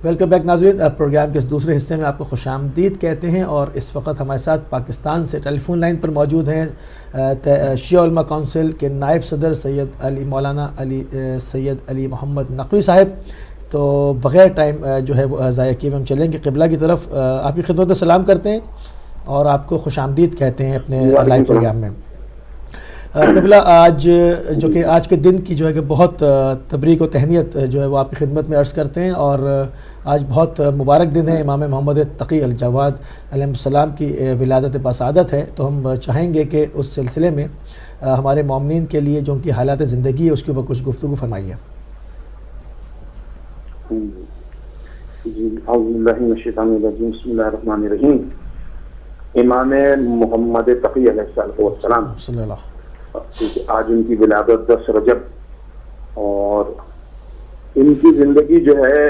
Welcome back ناظرین، programme کے اس دوسرے حصے میں آپ کو خوش آمدید کہتے ہیں، اور اس وقت ہمارے ساتھ پاکستان سے ٹیلی فون لائن پر موجود ہیں شیعہ علماء کونسل کے نائب صدر مولانا سید علی محمد نقوی صاحب۔ تو بغیر ٹائم جو ہے وہ ضائع کیے ہم چلیں گے قبلہ کی طرف۔ آپ کی خدمت میں سلام کرتے ہیں اور آپ کو خوش آمدید کہتے ہیں اپنے لائیو پروگرام میں۔ قبلہ آج جو کہ آج کے دن کی جو ہے کہ بہت تبریک و تہنیت جو ہے وہ آپ کی خدمت میں عرض کرتے ہیں، اور آج بہت مبارک دن ہے، امام محمد تقی الجواد علیہ السلام کی ولادت بسعادت ہے۔ تو ہم چاہیں گے کہ اس سلسلے میں ہمارے مومنین کے لیے جو ان کی حالات زندگی ہے اس کے اوپر کچھ گفتگو فرمائیے۔ اعوذ باللہ من الشیطان الرجیم، بسم اللہ الرحمن الرحیم۔ امام محمد تقی علیہ السلام صلی اللہ، آج ان کی ولادت 10 رجب، اور ان کی زندگی جو ہے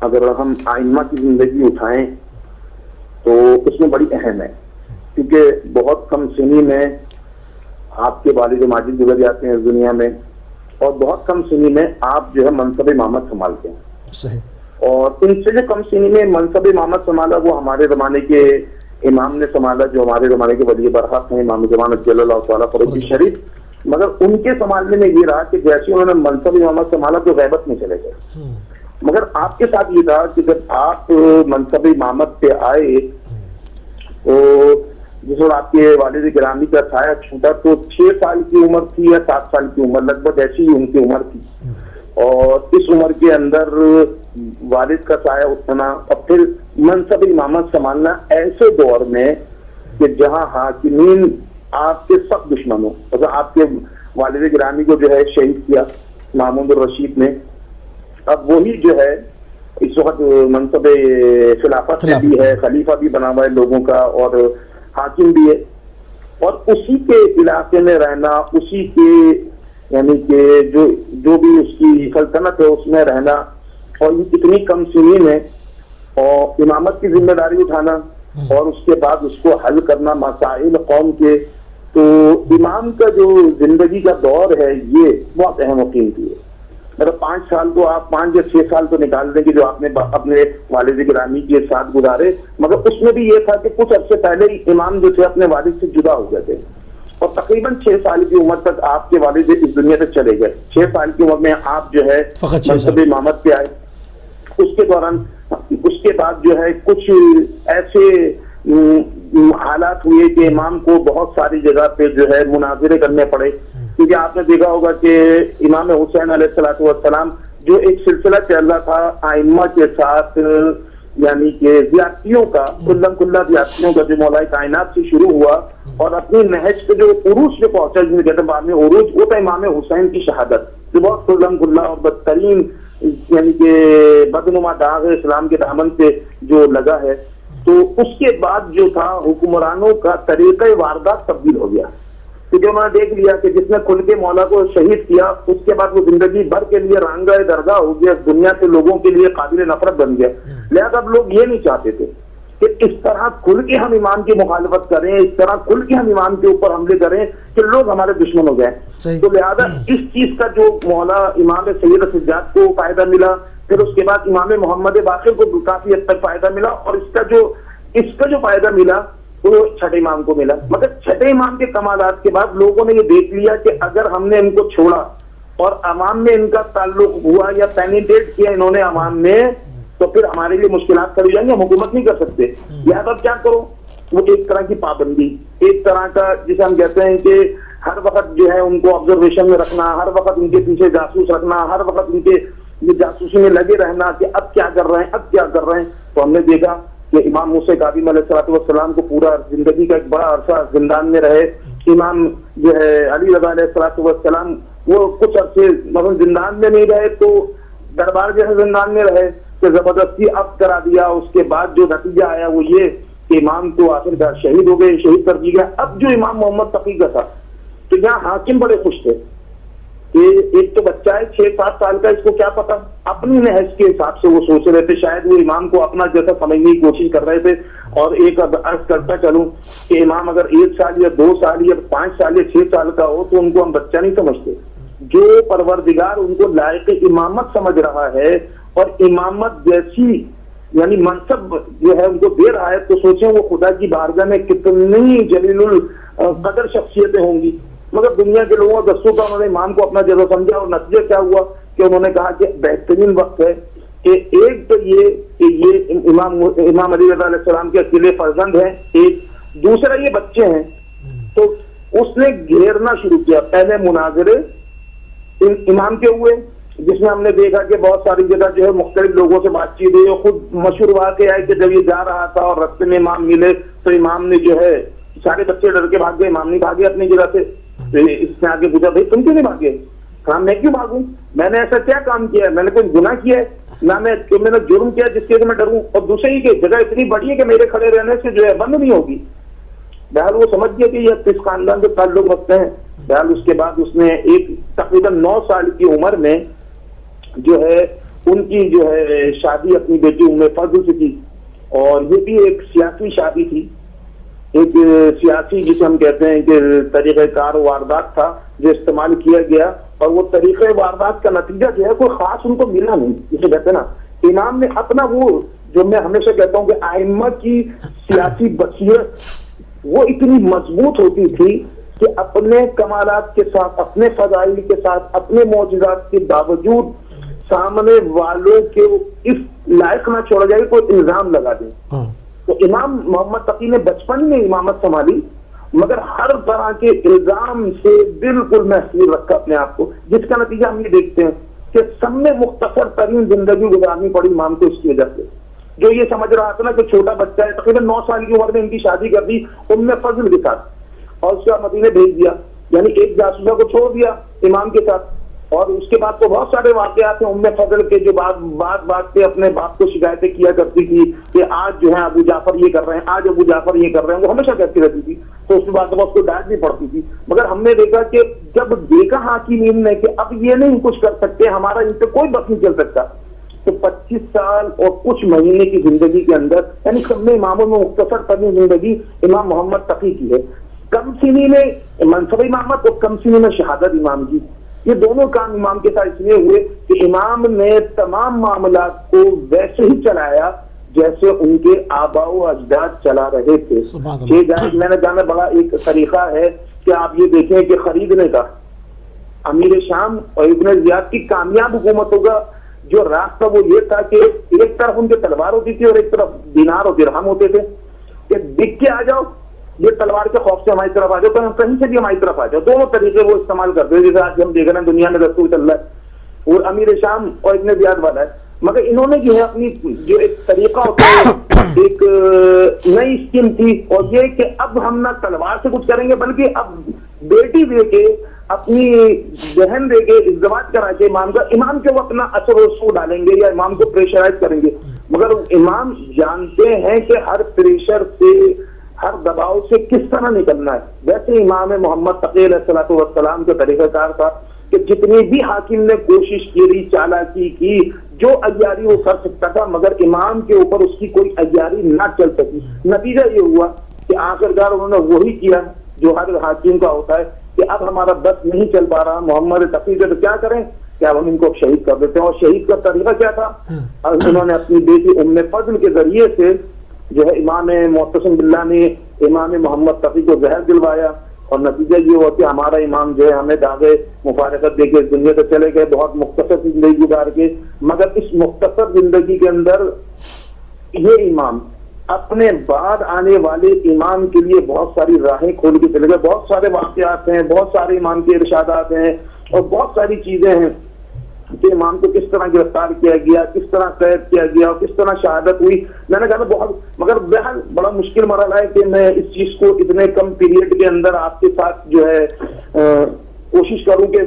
اگر ہم ائمہ کی زندگی اٹھائیں تو اس میں بڑی اہم ہے، کیونکہ بہت کم سنی میں آپ کے والد ماجد گزر جاتے ہیں اس دنیا میں، اور بہت کم سنی میں آپ جو ہے منصب امامت سنبھالتے ہیں۔ صحیح۔ اور ان سے جو کم سنی میں منصب امامت سنبھالا وہ ہمارے زمانے کے امام نے سنبھالا، جو ہمارے زمانے کے ولی برحق ہیں، امام زمانہ جل اللہ تعالیٰ فروغ شریف۔ مگر ان کے سنبھالنے میں یہ رہا کہ جیسے انہوں نے منصب امامت سنبھالا تو غیبت میں چلے گئے، مگر آپ کے ساتھ یہ تھا کہ جب آپ منصب امامت پہ آئے تو جس وقت آپ کے والد گرامی کا سایہ چھوٹا تو 6 سال کی عمر تھی یا 7 سال کی عمر، لگ بھگ ایسی ہی ان کی عمر تھی، اور اس عمر کے اندر والد کا سایہ اٹھنا اور پھر منصب امامت سنبھالنا ایسے دور میں کہ جہاں حاکمین آپ کے سخت دشمنوں، مطلب آپ کے والد گرامی کو جو ہے شہید کیا محمود الرشید نے، اب وہی جو ہے اس وقت منصب خلافت بھی ہے، خلیفہ بھی بنا ہوا ہے لوگوں کا اور حاکم بھی ہے، اور اسی کے علاقے میں رہنا، اسی کے یعنی کہ جو بھی اس کی سلطنت ہے اس میں رہنا، اور اتنی کم سنی میں اور امامت کی ذمہ داری اٹھانا اور اس کے بعد اس کو حل کرنا مسائل قوم کے، تو امام کا جو زندگی کا دور ہے یہ بہت اہم و قیمتی ہے۔ مطلب 5 سال تو آپ 5 یا 6 سال تو نکال دیں کہ جو آپ نے اپنے والد گرامی کے ساتھ گزارے، مگر اس میں بھی یہ تھا کہ کچھ عرصے پہلے ہی امام جو تھے اپنے والد سے جدا ہو گئے تھے، اور تقریباً 6 سال کی عمر تک آپ کے والد اس دنیا تک چلے گئے۔ 6 سال کی عمر میں آپ جو ہے منصب امامت پہ آئے، اس کے دوران اس کے بعد جو ہے کچھ ایسے حالات ہوئے کہ امام کو بہت ساری جگہ پہ جو ہے مناظرے کرنے پڑے، کیونکہ آپ نے دیکھا ہوگا کہ امام حسین علیہ السلام جو ایک سلسلہ چل رہا تھا ائمہ کے ساتھ، یعنی کہ زیادتیوں کا کھلا زیادتیوں کا جو مولا کائنات سے شروع ہوا اور اپنی نہج کے جو عروج پہ پہنچا، جس میں کہتے ہیں بعد میں عروج، وہ تھا امام حسین کی شہادت، جو بہت کھلا اور بدترین یعنی کہ بدنما داغ اسلام کے دامن پہ جو لگا ہے۔ تو اس کے بعد جو تھا حکمرانوں کا طریقہ واردات تبدیل ہو گیا، کیونکہ انہوں نے دیکھ لیا کہ جس نے کھل کے مولا کو شہید کیا اس کے بعد وہ زندگی بھر کے لیے رانگہ درگاہ ہو گیا، دنیا کے لوگوں کے لیے قابل نفرت بن گیا۔ لہذا اب لوگ یہ نہیں چاہتے تھے کہ اس طرح کھل کے ہم امام کی مخالفت کریں، اس طرح کھل کے ہم امام کے اوپر حملے کریں کہ لوگ ہمارے دشمن ہو گئے۔ تو لہذا اس چیز کا جو مولا امام سید سجاد کو فائدہ ملا، پھر اس کے بعد امام محمد باقر کو کافی حد تک فائدہ ملا، اور اس کا جو فائدہ ملا وہ چھٹے امام کو ملا۔ مگر چھٹے امام کے کمالات کے بعد لوگوں نے یہ دیکھ لیا کہ اگر ہم نے ان کو چھوڑا اور عوام میں ان کا تعلق ہوا یا پینیٹریٹ کیا انہوں نے عوام میں، تو پھر ہمارے لیے مشکلات کر جائیں گے، ہم حکومت نہیں کر سکتے۔ لہٰذا کیا کرو، وہ ایک طرح کی پابندی، ایک طرح کا جسے ہم کہتے ہیں کہ ہر وقت جو ہے ان کو آبزرویشن میں رکھنا، ہر وقت ان کے پیچھے جاسوس رکھنا، ہر وقت ان کے جاسوسی میں لگے رہنا کہ اب کیا کر رہے ہیں، اب کیا کر رہے ہیں۔ تو ہم نے دیکھا کہ امام موسیٰ کاظم علیہ السلام کو پورا زندگی کا ایک بڑا عرصہ زندان میں رہے، امام جو ہے علی رضا علیہ السلام وہ کچھ عرصے مثلا زندان میں نہیں رہے تو دربار جیسے زندان میں رہے کہ زبردستی اب کرا دیا، اس کے بعد جو نتیجہ آیا وہ یہ کہ امام تو آخر کار شہید ہو گئے، شہید کر دی گیا۔ اب جو امام محمد تقی کا تھا تو یہاں حاکم بڑے خوش تھے کہ ایک تو بچہ ہے 6-7 سال کا، اس کو کیا پتا، اپنی نہج کے حساب سے وہ سوچ رہے تھے، شاید وہ امام کو اپنا جیسا سمجھنے کی کوشش کر رہے تھے۔ اور ایک عرض کرتا چلوں کہ امام اگر 1 سال یا 2 سال یا 5 سال یا 6 سال کا ہو تو ان کو ہم بچہ نہیں سمجھتے۔ جو پروردگار ان کو لائق امامت سمجھ رہا ہے اور امامت جیسی یعنی منصب جو ہے ان کو دے رہا ہے، تو سوچیں وہ خدا کی بارگاہ میں کتنی جلیل القدر شخصیتیں ہوں گی. مگر دنیا کے لوگوں دستوں کا انہوں نے امام کو اپنا جگہ سمجھا، اور نتیجہ کیا ہوا کہ انہوں نے کہا کہ بہترین وقت ہے کہ ایک تو یہ کہ یہ امام علی رضا علیہ السلام کے اکیلے فرزند ہیں، ایک دوسرا یہ بچے ہیں. تو اس نے گھیرنا شروع کیا. پہلے مناظرے امام کے ہوئے جس میں ہم نے دیکھا کہ بہت ساری جگہ جو ہے مختلف لوگوں سے بات چیت ہوئی، اور خود مشہور واقعہ ہے کہ جب یہ جا رہا تھا اور رستے میں امام ملے تو امام نے جو ہے سارے بچے ڈر کے بھاگ گئے، امام نہیں بھاگے اپنی جگہ سے. اس نے آگے پوچھا بھائی تم کیوں نہیں بھاگے؟ کہا میں کیوں بھاگوں، میں نے ایسا کیا کام کیا ہے، میں نے کوئی گناہ کیا ہے نہ میں نے جرم کیا جس کے میں ڈروں، اور دوسرے ہی کہ جگہ اتنی بڑی ہے کہ میرے کھڑے رہنے سے جو ہے بند نہیں ہوگی. بہرحال وہ سمجھ گیا کہ یہ کس خاندان سے تعلق رکھتے ہیں. بہرحال اس کے بعد اس نے ایک تقریباً 9 سال کی عمر میں جو ہے ان کی جو ہے شادی اپنی بیٹی ام فضل سے کی. اور یہ بھی ایک سیاسی شادی تھی، ایک سیاسی جسے ہم کہتے ہیں کہ طریقہ کار واردات تھا جو استعمال کیا گیا، اور وہ طریقہ واردات کا نتیجہ جو ہے کوئی خاص ان کو ملا نہیں. جسے کہتے ہیں نا امام نے اپنا وہ جو میں ہمیشہ کہتا ہوں کہ ائمہ کی سیاسی بصیرت وہ اتنی مضبوط ہوتی تھی کہ اپنے کمالات کے ساتھ، اپنے فضائل کے ساتھ، اپنے معجزات کے باوجود سامنے والوں کے اس لائق نہ چھوڑا جائے کوئی الزام لگا دیں. تو امام محمد تقی نے بچپن میں امامت سنبھالی، مگر ہر طرح کے الزام سے بالکل محفوظ رکھا اپنے آپ کو، جس کا نتیجہ ہم یہ دیکھتے ہیں کہ سب میں مختصر ترین زندگی گزارنی پڑی امام کو اس کی وجہ سے. جو یہ سمجھ رہا تھا نا کہ چھوٹا بچہ ہے، تقریباً 9 سال کی عمر میں ان کی شادی کر دی ام فضل کے ساتھ، اور اس کا مدینے بھیج دیا، یعنی ایک جاسوسہ کو چھوڑ دیا امام کے ساتھ. اور اس کے بعد تو بہت سارے واقعات ہیں ام فضل کے جو بات پہ اپنے باپ کو شکایتیں کیا کرتی تھی کہ آج جو ہے ابو جعفر یہ کر رہے ہیں، آج ابو جعفر یہ کر رہے ہیں، وہ ہمیشہ کہتی رہتی تھی. تو اس کے بعد اس کو ڈانٹ بھی پڑتی تھی. مگر ہم نے دیکھا کہ جب دیکھا حاکمین نے کہ اب یہ نہیں کچھ کر سکتے، ہمارا ان پہ کوئی بس نہیں چل سکتا، تو 25 سال اور کچھ مہینے کی زندگی کے اندر یعنی سب نے اماموں میں مختصر ترین زندگی امام محمد تقی کی ہے. کم سنی میں منصب امامت اور کم سنی میں شہادت امام کی، یہ دونوں کام امام کے ساتھ اس لیے ہوئے کہ امام نے تمام معاملات کو ویسے ہی چلایا جیسے ان کے آباء و اجداد چلا رہے تھے. میں نے جانا بڑا ایک طریقہ ہے کہ آپ یہ دیکھیں کہ خریدنے کا امیر شام اور ابن زیاد کی کامیاب حکومتوں کا جو راستہ وہ یہ تھا کہ ایک طرف ان کے تلوار ہوتی تھی اور ایک طرف دینار اور درہم ہوتے تھے کہ بک کے آ جاؤ، یہ تلوار کے خوف سے ہماری طرف آ جاؤ، تو ہم کہیں سے بھی ہماری طرف آ جاؤ. دونوں طریقے وہ استعمال کرتے ہیں جیسے آج ہم دیکھ رہے ہیں دنیا میں دستور چل رہا ہے، اور امیر شام اور ابن زیاد والا ہے. مگر انہوں نے جو ہے اپنی جو ایک طریقہ ہوتا ہے، ایک نئی اسکیم تھی، اور یہ کہ اب ہم نہ تلوار سے کچھ کریں گے بلکہ اب بیٹی دے کے اپنی بہن دے کے ازدواج کرا کے امام کے وہ اپنا اثر و رسوخ ڈالیں گے یا امام کو پریشرائز کریں گے. مگر امام جانتے ہیں کہ ہر پریشر سے، ہر دباؤ سے کس طرح نکلنا ہے. ویسے امام محمد تقی علیہ السلام کا طریقہ کار تھا کہ جتنی بھی حاکم نے کوشش کی، چالاکی کی، جو عیاری وہ کر سکتا تھا، مگر امام کے اوپر اس کی کوئی عیاری نہ چل سکی. نتیجہ یہ ہوا کہ آخرکار انہوں نے وہی کیا جو ہر حاکم کا ہوتا ہے کہ اب ہمارا بس نہیں چل پا رہا محمد تقی سے، تو کیا کریں کہ اب ہم ان کو شہید کر دیتے ہیں. اور شہید کا طریقہ کیا تھا؟ انہوں نے اپنی بیٹی ام فضل کے ذریعے سے جو ہے امام معتصم باللہ نے امام محمد تقی کو زہر دلوایا، اور نتیجہ یہ ہوا کہ ہمارا امام جو ہے ہمیں داغے مفارقت دے کے اس دنیا سے چلے گئے بہت مختصر زندگی گزار کے. مگر اس مختصر زندگی کے اندر یہ امام اپنے بعد آنے والے امام کے لیے بہت ساری راہیں کھول کے چلے گئے. بہت سارے واقعات ہیں، بہت سارے امام کے ارشادات ہیں، اور بہت ساری چیزیں ہیں کہ امام کو کس طرح گرفتار کیا گیا، کس طرح قید کیا گیا، اور کس طرح شہادت ہوئی. میں نے کہا بہت، مگر بہرحال بڑا مشکل مرحلہ ہے کہ میں اس چیز کو اتنے کم پیریڈ کے اندر آپ کے ساتھ جو ہے کوشش کروں کہ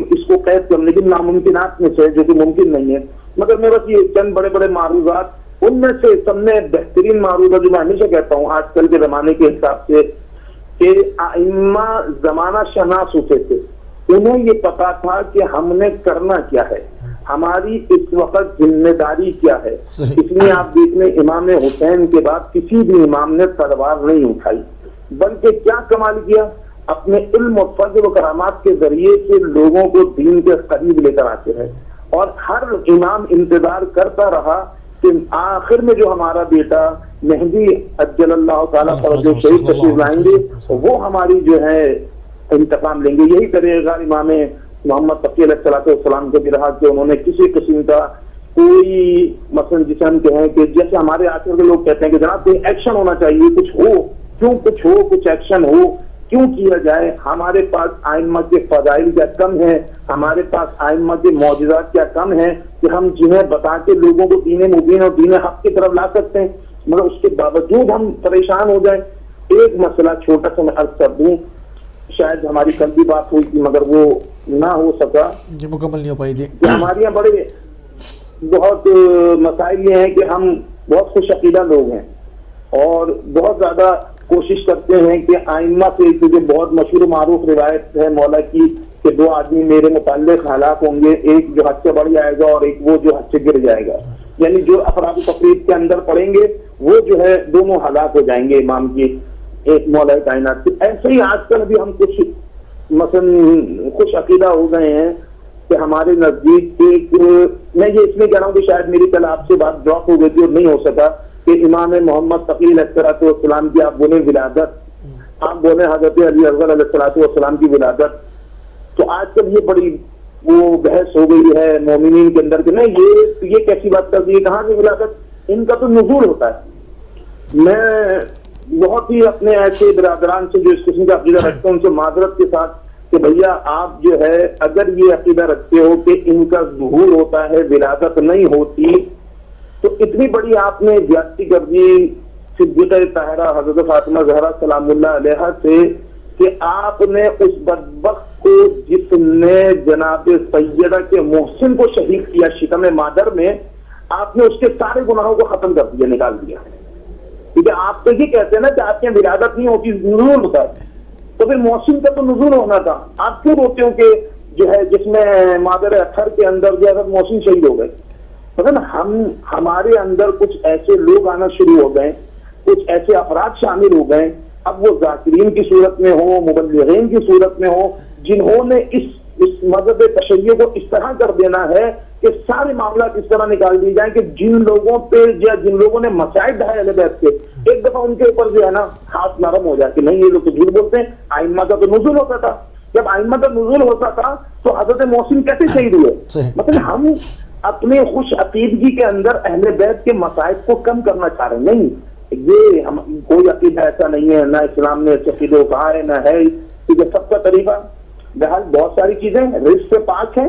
اس کو قید کرنے کی ناممکنات میں سے، جو کہ ممکن نہیں ہے. مگر میں بس یہ چند بڑے بڑے معروضات، ان میں سے سب میں بہترین معروضہ جو میں ہمیشہ کہتا ہوں آج کل کے زمانے کے حساب سے کہ ائمہ زمانہ شناس ہوتے تھے، انہیں یہ پتا تھا کہ ہم نے کرنا کیا ہے، ہماری اس وقت ذمہ داری کیا ہے. اس لیے آپ دیکھ لیں امام حسین کے بعد کسی بھی امام نے تلوار نہیں اٹھائی، بلکہ کیا کمال کیا، اپنے علم و فضل و کرامات کے ذریعے سے لوگوں کو دین کے قریب لے کر آتے رہے. اور ہر امام انتظار کرتا رہا کہ آخر میں جو ہمارا بیٹا مہدی عجل اللہ تعالیٰ فرجہ شریف تشریف لائیں گے وہ ہماری جو ہے انتقام لیں گے. یہی طریقہ کار امام محمد تقی علیہ السلام کے بھی رہا کہ انہوں نے کسی قسم کا کوئی مثلا جسے ہم کہیں کہ جیسے ہمارے آج کل کے لوگ کہتے ہیں کہ جناب کوئی ایکشن ہونا چاہیے, کچھ ہو, کیوں کچھ ہو, کچھ ایکشن ہو, کیوں کیا جائے. ہمارے پاس آئمہ کے فضائل کیا کم ہے, ہمارے پاس آئمہ کے معجزات کیا کم ہے کہ ہم جنہیں بتا کے لوگوں کو دین مبین اور دین حق کی طرف لا سکتے ہیں, مگر اس کے باوجود ہم پریشان ہو جائیں. ایک مسئلہ چھوٹا سا میں عرض کر دوں, شاید ہماری کل بھی بات ہوئی تھی مگر وہ نہ ہو سکا, مکمل نہیں ہو پائی تھی. ہمارے یہاں بڑے بہت مسائل یہ ہیں کہ ہم بہت خوش عقیدہ لوگ ہیں اور بہت زیادہ کوشش کرتے ہیں کہ آئمہ سے, کیونکہ بہت مشہور معروف روایت ہے مولا کی کہ دو آدمی میرے متعلق ہلاک ہوں گے, ایک جو حد سے بڑھ جائے گا اور ایک وہ جو حد سے گر جائے گا. یعنی جو افراد و تفریق کے اندر پڑیں گے وہ جو ہے دونوں ہلاک ہو جائیں گے امام کی ایک مولا کائنات سے. ایسے ہی آج کل بھی ہم کچھ مثلا خوش عقیدہ ہو گئے ہیں کہ ہمارے نزدیک ایک, میں یہ اس میں کہہ رہا ہوں کہ شاید میری کل آپ سے بات ڈراپ ہو گئی تھی اور نہیں ہو سکا, کہ امام محمد تقی علیہ السلام کی آپ بولیں ولادت, آپ بولیں حضرت علی اصغر علیہ السلام کی ولادت, تو آج کل یہ بڑی وہ بحث ہو گئی ہے مومنین کے اندر کہ نہیں یہ کیسی بات کر دی ہے, کہاں کی ولادت, ان کا تو نزول ہوتا ہے. میں بہت ہی اپنے ایسے برادران سے جو اس قسم کا عقیدہ رکھتے ہیں ان سے معذرت کے ساتھ کہ بھیا آپ جو ہے اگر یہ عقیدہ رکھتے ہو کہ ان کا ظہور ہوتا ہے ولادت نہیں ہوتی, تو اتنی بڑی آپ نے زیادتی کر دی صدیقہ طاہرہ حضرت فاطمہ زہرا سلام اللہ علیہا سے کہ آپ نے اس بدبخت کو جس نے جناب سیدہ کے محسن کو شہید کیا شتم مادر میں, آپ نے اس کے سارے گناہوں کو ختم کر دیا, نکال دیا. کیونکہ آپ تو یہ کہتے ہیں نا کہ آپ کی ولادت نہیں ہوتی, نزول ہوتا ہے, تو پھر محسن کا تو نزول ہونا تھا. آپ کیوں روتے ہو کہ جو ہے جس میں مادر اطہر کے اندر جو ہے محسن شہید ہو گئے. مطلب ہمارے اندر کچھ ایسے لوگ آنا شروع ہو گئے, کچھ ایسے افراد شامل ہو گئے, اب وہ ذاکرین کی صورت میں ہو, مبلغین کی صورت میں ہو, جنہوں نے اس مذہب تشیع کو اس طرح کر دینا ہے کہ سارے معاملات اس طرح نکال دیے جائیں کہ جن لوگوں پہ یا جن لوگوں نے مسائل ڈھائے اہل بیت کے, ایک دفعہ ان کے اوپر جو ہے نا ہاتھ نرم ہو جائے کہ نہیں یہ لوگ تو جھوٹ بولتے ہیں, آئمہ کا تو نزول ہوتا تھا. جب آئمہ کا نزول ہوتا تھا تو حضرت محسن کیسے شہید ہوئے؟ مطلب ہم اپنے خوش عقیدگی کے اندر اہل بیت کے مسائل کو کم کرنا چاہ رہے ہیں. نہیں, یہ کوئی عقیدہ ایسا نہیں ہے, نہ اسلام نے اس عقیدے کو کہا ہے نہ ہے, کیونکہ سب کا طریقہ بہرحال بہت ساری چیزیں رزق سے پاک ہیں,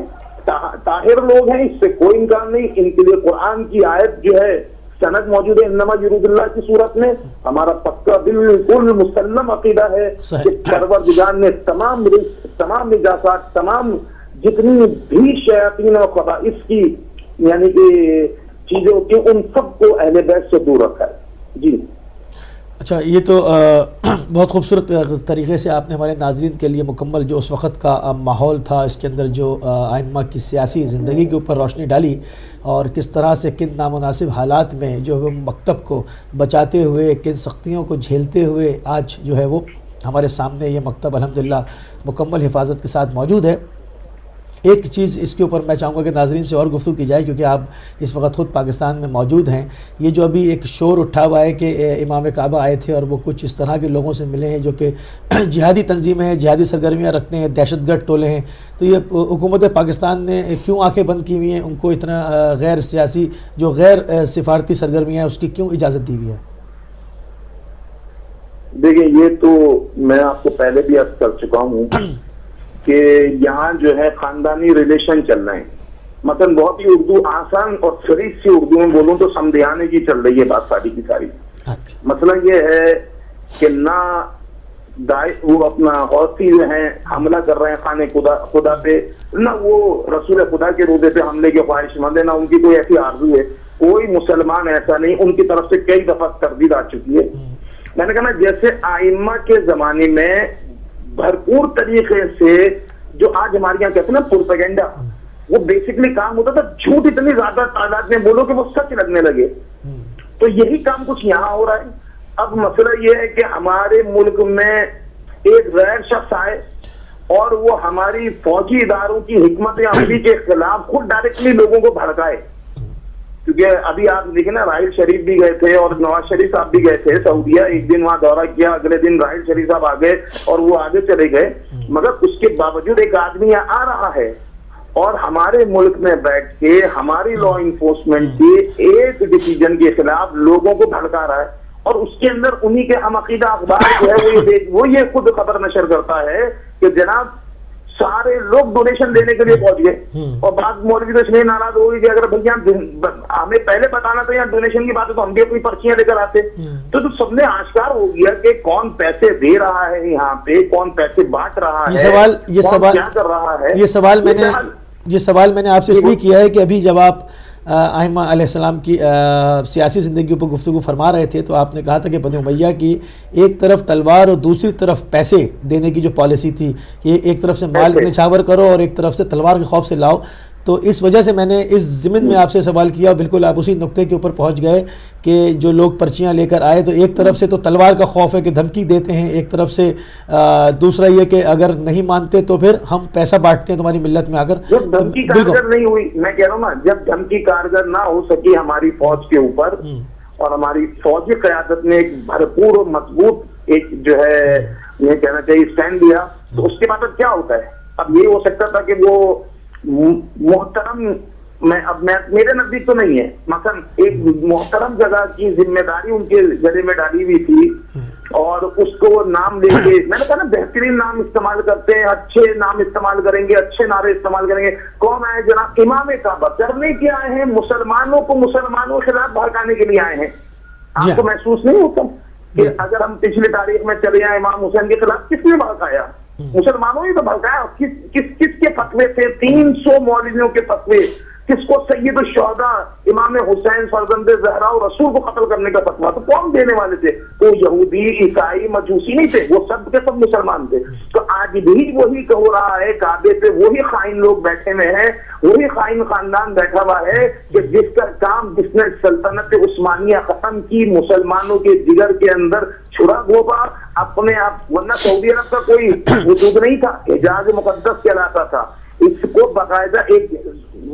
طاہر لوگ ہیں, اس سے کوئی انکار نہیں. ان کے لیے قرآن کی آیت جو ہے سند موجود ہے انما یرید اللہ کی صورت میں. ہمارا پکا بالکل مسلم عقیدہ ہے کہ پروردگار نے تمام رزق, تمام نجاسات, تمام جتنی بھی شیاطین و خبائث کی یعنی کہ چیزیں ہوتی ہیں ان سب کو اہل بیت سے دور رکھا ہے. جی اچھا, یہ تو بہت خوبصورت طریقے سے آپ نے ہمارے ناظرین کے لیے مکمل جو اس وقت کا ماحول تھا, اس کے اندر جو آئمہ کی سیاسی زندگی کے اوپر روشنی ڈالی اور کس طرح سے کن نامناسب حالات میں جو ہے مکتب کو بچاتے ہوئے, کن سختیوں کو جھیلتے ہوئے آج جو ہے وہ ہمارے سامنے یہ مکتب الحمدللہ مکمل حفاظت کے ساتھ موجود ہے. ایک چیز اس کے اوپر میں چاہوں گا کہ ناظرین سے اور گفتگو کی جائے, کیونکہ آپ اس وقت خود پاکستان میں موجود ہیں. یہ جو ابھی ایک شور اٹھا ہوا ہے کہ امام کعبہ آئے تھے اور وہ کچھ اس طرح کے لوگوں سے ملے ہیں جو کہ جہادی تنظیمیں ہیں, جہادی سرگرمیاں رکھتے ہیں, دہشت گرد ٹولے ہیں, تو یہ حکومت پاکستان نے کیوں آنکھیں بند کی ہوئی ہیں, ان کو اتنا غیر سیاسی جو غیر سفارتی سرگرمیاں ہیں اس کی کیوں اجازت دی ہوئی ہے؟ دیکھیں, یہ تو میں آپ کو پہلے بھی عرض کر چکا ہوں کہ یہاں جو ہے خاندانی ریلیشن چل رہے ہیں. مثلا بہت ہی اردو آسان اور شریف سی اردو میں بولوں تو سمدھیانے کی چل رہی ہے بات ساری کی ساری. مسئلہ یہ ہے کہ نہ وہ اپنا حوثی جو ہیں حملہ کر رہے ہیں خانے خدا پہ, نہ وہ رسول خدا کے روضے پہ حملے کے خواہش مند ہے, نہ ان کی کوئی ایسی آرزو ہے. کوئی مسلمان ایسا نہیں, ان کی طرف سے کئی دفعہ تردید آ چکی ہے. میں نے کہا جیسے آئمہ کے زمانے میں بھرپور طریقے سے جو آج ہمارے یہاں کہتے ہیں نا پروپیگنڈا, وہ بیسکلی کام ہوتا تھا جھوٹ اتنی زیادہ تعداد میں بولو کہ وہ سچ لگنے لگے. تو یہی کام کچھ یہاں ہو رہا ہے. اب مسئلہ یہ ہے کہ ہمارے ملک میں ایک غیر شخص آئے اور وہ ہماری فوجی اداروں کی حکمت عملی کے خلاف خود ڈائریکٹلی لوگوں کو بھڑکائے. کیونکہ ابھی آپ دیکھیں نا، راحیل شریف بھی گئے تھے اور نواز شریف صاحب بھی گئے تھے سعودیہ، ایک دن وہاں دورہ کیا، اگلے دن راحیل شریف صاحب آ گئے اور وہ آگے چلے گئے. مگر اس کے باوجود ایک آدمی آ رہا ہے اور ہمارے ملک میں بیٹھ کے ہماری لا انفورسمنٹ کے ایک ڈیسیجن کے خلاف لوگوں کو بھڑکا رہا ہے. اور اس کے اندر انہی کے ہم عقیدہ اخبار جو ہے وہ یہ خود خبر نشر کرتا ہے کہ جناب سارے لوگ ڈونیشن دینے کے لیے پہنچ گئے. اور بعض مولوی تو اس لیے ناراض ہو گئی کہ اگر بھیا ہمیں پہلے بتانا تھا یہاں ڈونیشن کی بات ہے تو ہم بھی اپنی پرچیاں لے کر آتے. تو سب نے آشکار ہو گیا کہ کون پیسے دے رہا ہے یہاں پہ، کون پیسے بانٹ رہا ہے، کون کیا کر رہا ہے. یہ سوال میں نے آپ سے اس لیے کیا ہے کہ ابھی جب آپ ائمہ علیہ السلام کی سیاسی زندگی پر گفتگو فرما رہے تھے تو آپ نے کہا تھا کہ بنی امیہ کی ایک طرف تلوار اور دوسری طرف پیسے دینے کی جو پالیسی تھی کہ ایک طرف سے مال نچھاور کرو اور ایک طرف سے تلوار کے خوف سے لاؤ. تو اس وجہ سے میں نے اس ضمن میں آپ سے سوال کیا. بالکل آپ اسی نقطے کے اوپر پہنچ گئے کہ جو لوگ پرچیاں لے کر آئے تو ایک طرف سے تو تلوار کا خوف ہے کہ دھمکی دیتے ہیں، ایک طرف سے دوسرا یہ کہ اگر نہیں مانتے تو پھر ہم پیسہ بانٹتے ہیں تمہاری ملت میں آ کر. جب دھمکی کارگر نہیں ہوئی، میں کہہ رہا ہوں نا، جب دھمکی کارگر نہ ہو سکی ہماری فوج کے اوپر اور ہماری فوجی قیادت نے ایک بھرپور اور مضبوط ایک جو ہے یہ کہنا چاہیے اسٹینڈ لیا، تو اس کے بعد کیا ہوتا ہے. اب یہ ہو سکتا تھا کہ وہ محترم میرے نزدیک تو نہیں ہے، مثلا ایک محترم جگہ کی ذمہ داری ان کے گلے میں ڈالی ہوئی تھی اور اس کو نام لے کے میں نے کہا نا بہترین نام استعمال کرتے ہیں، اچھے نام استعمال کریں گے، اچھے نعرے استعمال کریں گے. کون آئے جناب؟ امام کعبہ کرنے کے آئے ہیں، مسلمانوں کو مسلمانوں کے خلاف بھڑکانے کے لیے آئے ہیں. آپ کو محسوس نہیں ہوتا کہ اگر ہم پچھلی تاریخ میں چلے جائیں امام حسین کے خلاف کس نے بھڑکایا؟ مسلمانوں ہی تو بھڑکایا. کس کے فتوے تھے؟ 300 مولویوں کے فتوے. کس کو؟ سید الشہداء امام حسین فرزند زہرا اور رسول کو قتل کرنے کا فتویٰ. تو کون دینے والے تھے؟ وہ یہودی، عیسائی، مجوسی نہیں تھے، وہ سب کے سب مسلمان تھے. تو آج بھی وہی ہو رہا ہے، کعبے پہ وہی خائن لوگ بیٹھے ہوئے ہیں، وہی خائن خاندان بیٹھا ہوا ہے کہ جس کا کام، جس نے سلطنت عثمانیہ ختم کی، مسلمانوں کے جگر کے اندر چھڑا گھوپا اپنے آپ. ورنہ سعودی عرب کا کوئی وجود نہیں تھا، حجاز مقدس کہلاتا تھا. اس کو باقاعدہ ایک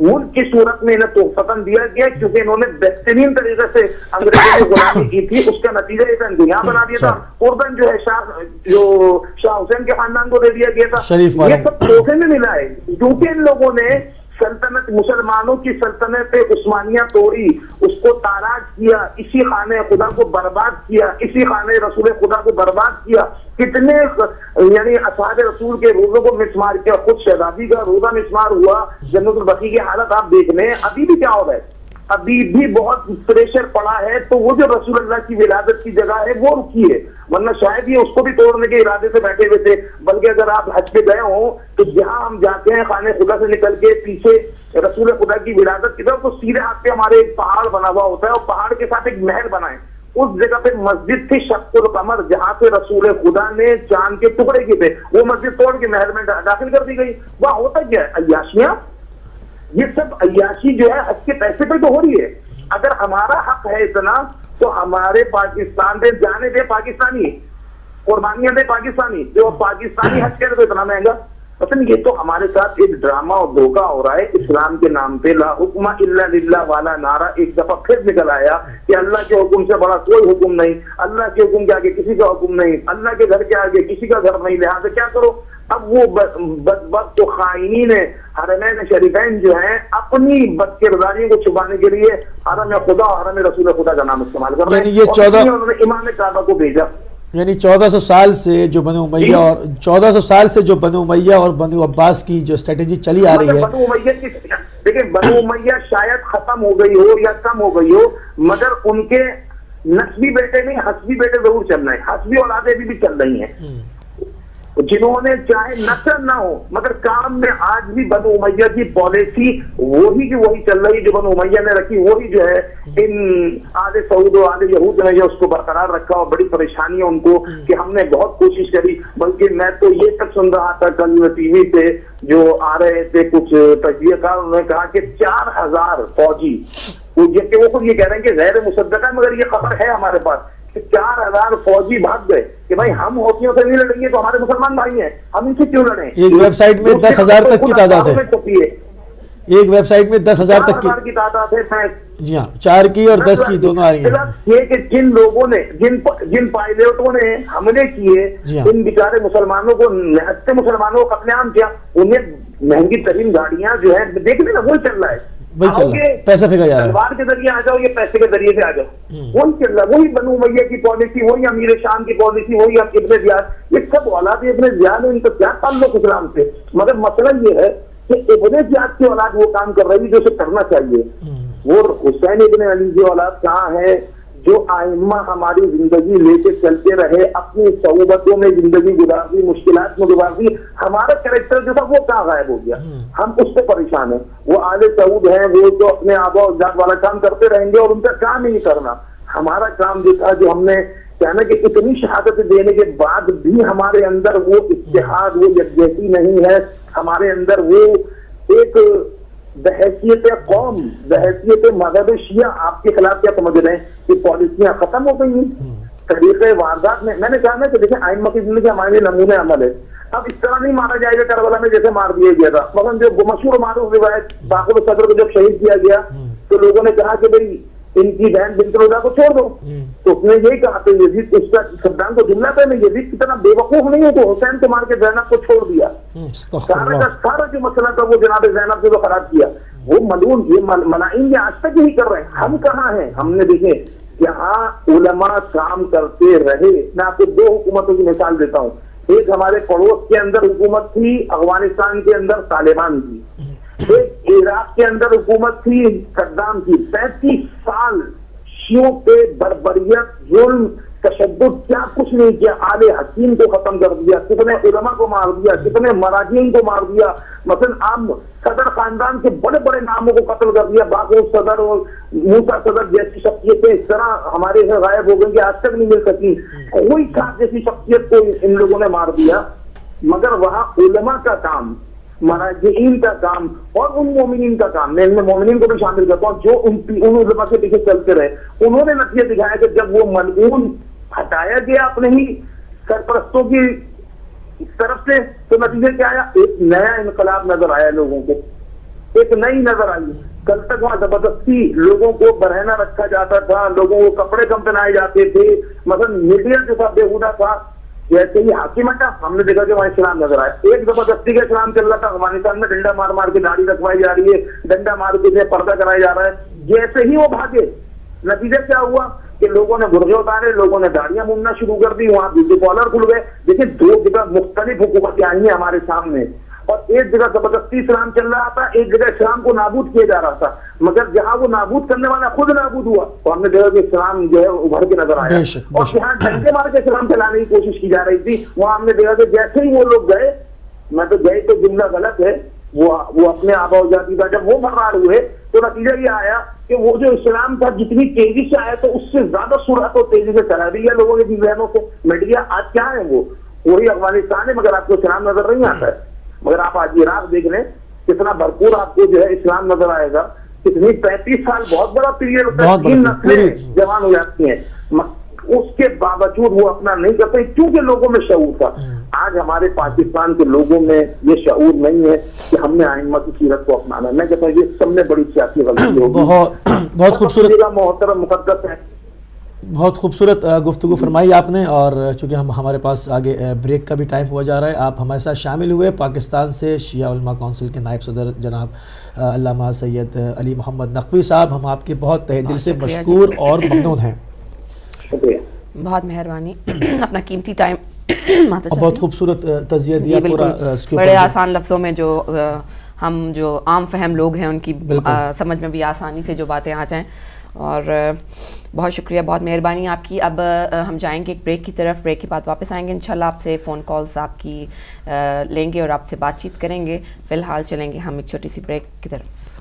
ملک کی صورت میں انہیں تحفتاً دیا گیا کیونکہ انہوں نے بہترین طریقے سے انگریزوں کی غلامی کی تھی. اس کا نتیجہ یہ تھا یہاں بنا دیا تھا. اردن جو ہے شاہ حسین کے خاندان کو دے دیا گیا تھا. یہ سب تحفے میں ملا ہے کیونکہ ان لوگوں نے سلطنت، مسلمانوں کی سلطنت عثمانیہ توڑی، اس کو تاراج کیا، اسی خانہ خدا کو برباد کیا، اسی خانہ رسول خدا کو برباد کیا. کتنے یعنی اصحاب رسول کے روزوں کو مسمار کیا. خود شہزادی کا روزہ مسمار ہوا. جنت البقیع کی حالت آپ دیکھ لیں. ابھی بھی کیا ہو رہا ہے؟ ابھی بھی بہت پریشر پڑا ہے. تو وہ جو رسول اللہ کی ولادت کی جگہ ہے وہ رکی ہے، ورنہ شاید یہ اس کو بھی توڑنے کے ارادے سے بیٹھے ہوئے تھے. بلکہ اگر آپ حج پہ گئے ہوں تو جہاں ہم جاتے ہیں خانہ خدا سے نکل کے پیچھے رسول خدا کی ولادت کی طرف، تو سیدھے ہاتھ پہ ہمارے ایک پہاڑ بنا ہوا ہوتا ہے اور پہاڑ کے ساتھ ایک محل بنا ہے. اس جگہ پہ مسجد تھی شق القمر، جہاں پہ رسول خدا نے چاند کے ٹکڑے کیے تھے. وہ مسجد توڑ کے محل میں داخل کر دی گئی. وہاں ہوتا کیا ہے؟ عیاشیاں. یہ سب عیاشی جو ہے حج کے پیسے پہ تو ہو رہی ہے. اگر ہمارا حق ہے اتنا تو ہمارے پاکستان دے جانے دے پاکستانی، قربانیاں دے پاکستانی. جو پاکستانی حج کرے تو اتنا مہنگا. مثلا یہ تو ہمارے ساتھ ایک ڈرامہ اور دھوکہ ہو رہا ہے. اسلام کے نام پہ لا حکم الا للہ والا نعرہ ایک دفعہ پھر نکل آیا کہ اللہ کے حکم سے بڑا کوئی حکم نہیں، اللہ کے حکم کے آگے کسی کا حکم نہیں، اللہ کے گھر کے آگے کسی کا گھر نہیں، لہٰذا کیا کرو. اب وہ بدبخت خائنین حرمین شریفین جو ہیں اپنی بد کرداریوں کو چھپانے کے لیے حرم خدا اور حرم رسول خدا کا نام استعمال کر رہے ہیں. انہوں نے امام کعبہ کو بھیجا. یعنی 1400 سال سے جو بنو امیہ اور 1400 سال سے جو بنو امیہ اور بنو عباس کی جو اسٹریٹجی چلی آ رہی ہے. بنو امیہ کی دیکھیں، بنو امیہ شاید ختم ہو گئی ہو یا کم ہو گئی ہو، مگر ان کے نسبی بیٹے نہیں، حسبی بیٹے ضرور چل رہے ہیں. حسبی اولادیں بھی چل رہی ہیں جنہوں نے چاہے نسل نہ ہو مگر کام میں آج بھی بنو امیہ کی پالیسی وہی کی وہی چل رہی جو بنو امیہ نے رکھی، وہی جو ہے ان آدھے سعود و آدھے یہود نے جو اس کو برقرار رکھا. اور بڑی پریشانی ہے ان کو کہ ہم نے بہت کوشش کری. بلکہ میں تو یہ تک سن رہا تھا کل ٹی وی پہ جو آ رہے تھے کچھ تجزیہ کار، انہوں نے کہا کہ 4000 فوجی، وہ خود یہ کہہ رہے ہیں کہ غیر مصدقہ مگر یہ خبر ہے ہمارے پاس کہ 4000 فوجی بھاگ گئے. کہ بھائی ہم ہوتیوں سے نہیں لڑیں گے تو ہمارے مسلمان بھائی ہیں، ہم ان سے کیوں لڑیں؟ ایک ویب سائٹ میں 10,000 تک کی تعداد ہے، ایک ویب سائٹ میں 10,000 تک کی تعداد ہے. جی ہاں، 4 کی اور 10 کی دونوں آ رہی ہیں. یہ کہ جن لوگوں نے جن پائلٹوں نے حملے کیے ان بیچارے مسلمانوں کو، نہتے مسلمانوں کو قتل عام کیا، انہیں مہنگی ترین گاڑیاں جو ہے دیکھ لیں نا، وہی چل رہا ہے، وہی چل رہا ہے، پیسہ پھینکا جا رہا ہے، تلوار کے ذریعے آ جاؤ یا پیسے کے ذریعے سے آ جاؤ، وہی چل رہا ہے، وہی بنو امیہ کی پالیسی، وہی امیر شام کی پالیسی، وہی ابن زیاد، یہ سب اولاد ابن زیاد ہے، ان کا کیا تعلق اسلام سے؟ مگر مسئلہ یہ ہے کہ ابن زیاد کی اولاد وہ کام کر رہی جو اسے کرنا چاہیے. وہ حسین ابن علی کی اولاد کہاں ہے جو ائمہ ہماری زندگی لے کے چلتے رہے، اپنی صعوبتوں میں زندگی گزاری، مشکلات میں گزاری، ہمارا کریکٹر جو تھا وہ کہاں غائب ہو گیا؟ ہم اس سے پریشان ہیں. وہ آل سعود ہیں، وہ تو اپنے آبا و اجداد والا کام کرتے رہیں گے اور ان کا کام ہی نہیں کرنا. ہمارا کام جو تھا، جو ہم نے کہنا کہ اتنی شہادت دینے کے بعد بھی ہمارے اندر وہ اتحاد، وہ یکجہتی نہیں ہے، ہمارے اندر وہ ایک بحیثیت قوم، بحیثیت مذہب شیعہ آپ کے خلاف کیا سمجھ رہے ہیں کہ پالیسیاں ختم ہو گئی ہیں طریقے واردات میں نے کہا نا کہ دیکھیں ائمہ کی زندگی ہمارے لیے نمونہ عمل ہے. اب اس طرح نہیں مارا جائے گا کربلا میں جیسے مار دیا گیا تھا. مثلا جو مشہور معروف روایت باقر صدر کو جب شہید کیا گیا تو لوگوں نے کہا کہ بھئی ان کی بہن بنت رضا کو چھوڑ دو، تو اس نے یہی کہا کہ یزید اس کا صدام کو جملہ پہ میں یزید کی طرح بے وقوف نہیں ہوں تو حسین کو مار کے زینب کو چھوڑ دیا. سارا جو مسئلہ تھا وہ جناب زینب سے تو خراب کیا. وہ ملعون، یہ ملائن یہ آج تک یہی کر رہے ہیں. ہم کہاں ہیں؟ ہم نے دیکھیں یہاں علماء کام کرتے رہے. میں آپ کو 2 حکومتوں کی مثال دیتا ہوں. ایک ہمارے پڑوس کے اندر حکومت تھی، افغانستان کے اندر طالبان کی. ایک عراق کے اندر حکومت تھی، صدام کی. 35 سال شیعوں پہ بربریت، ظلم، تشدد، کیا کچھ نہیں کیا. آل حکیم کو ختم کر دیا، کتنے علماء کو مار دیا، کتنے مراجعین کو مار دیا. مثلا عام صدر خاندان کے بڑے بڑے ناموں کو قتل کر دیا. باقر صدر اور موسیٰ صدر جیسی شخصیتیں اس طرح ہمارے سے غائب ہو گئی کہ آج تک نہیں مل سکی. کوئی خاص جیسی شخصیت کو ان لوگوں نے مار دیا. مگر وہاں علماء کا کام، مراجعین کا کام اور ان مومنین کا کام، میں ان میں مومنین کو بھی شامل کرتا ہوں جو ان علماء کے پیچھے چلتے رہے. انہوں نے نتیجہ دکھایا کہ جب وہ ملعون ہٹایا گیا اپنے ہی سرپرستوں کی طرف سے تو نتیجہ کیا آیا؟ ایک نیا انقلاب نظر آیا لوگوں کو، ایک نئی نظر آئی. کل تک وہاں زبردستی لوگوں کو برہنہ رکھا جاتا تھا، لوگوں کو کپڑے کم پہنائے جاتے تھے. مثلا میڈیا جو تھا بےہودہ تھا. جیسے ہی حاکم ہٹا ہم نے دیکھا کہ وہاں اسلام نظر آیا. ایک زبردستی کا اسلام چل رہا تھا افغانستان میں، ڈنڈا مار مار کے داڑھی رکھوائی جا رہی ہے، ڈنڈا مار کے پردہ کرایا جا رہا ہے. جیسے ہی وہ بھاگے نتیجہ کیا ہوا کہ لوگوں نے برقعے اتارے، لوگوں نے داڑیاں موننا شروع کر دی، وہاں بیوٹی پارلر کھل گئے. دیکھیں 2 جگہ مختلف حکومتیں آئی ہیں ہمارے سامنے، اور ایک جگہ زبردستی اسلام چل رہا تھا، ایک جگہ اسلام کو نابود کیا جا رہا تھا. مگر جہاں وہ نابود کرنے والا خود نابود ہوا تو ہم نے دیکھا کہ اسلام جو ہے ابھر کے نظر آیا. اور جہاں ڈنڈے مار کے اسلام چلانے کی کوشش کی جا رہی تھی وہاں ہم نے دیکھا کہ جیسے ہی وہ لوگ گئے، میں تو گئے تو جملہ غلط ہے، وہ اپنے آبا و جاتی کا جب وہ فرار ہوئے تو نتیجہ یہ آیا کہ وہ جو اسلام تھا جتنی تیزی سے آیا تو اس سے زیادہ سرعت اور تیزی سے چلا دیا لوگوں کے ذہنوں سے. میڈیا آج کیا ہے؟ وہ وہی افغانستان ہے مگر آپ کو اسلام نظر نہیں آتا ہے. مگر آپ آج عراق دیکھ لیں کتنا بھرپور آپ کو جو ہے اسلام نظر آئے گا. کتنی 35 سال بہت بڑا پیریڈ ہوتا ہے، 3 نسلیں جوان ہو جاتی ہیں. اس کے باوجود وہ اپنا نہیں کرتے کیونکہ لوگوں میں شعور تھا. آج ہمارے پاکستان کے لوگوں میں یہ شعور نہیں ہے کہ ہم نے ائمہ کی سیرت کو اپنانا. میں کہتا ہوں یہ سب نے بڑی سیاسی غلطی ہوگی. بہت خوبصورت محترم مقدس ہے. بہت خوبصورت گفتگو فرمائی آپ نے. اور چونکہ ہمارے پاس آگے بریک کا بھی ٹائم ہوا جا رہا ہے، آپ ہمارے ساتھ شامل ہوئے. پاکستان سے شیعہ علماء کونسل کے نائب صدر جناب علامہ سید علی محمد نقوی صاحب، ہم آپ کے بہت تہہ دل سے مشکور اور ممنون ہیں. بہت مہربانی، اپنا قیمتی ٹائم بہت خوبصورت تجزیہ دیا پورا. بڑے آسان لفظوں میں جو ہم جو عام فہم لوگ ہیں ان کی سمجھ میں بھی آسانی سے جو باتیں آ جائیں. اور بہت شکریہ، بہت مہربانی آپ کی. اب ہم جائیں گے ایک بریک کی طرف. بریک کے بعد واپس آئیں گے انشاءاللہ. آپ سے فون کالز آپ کی لیں گے اور آپ سے بات چیت کریں گے. فی الحال چلیں گے ہم ایک چھوٹی سی بریک کی طرف.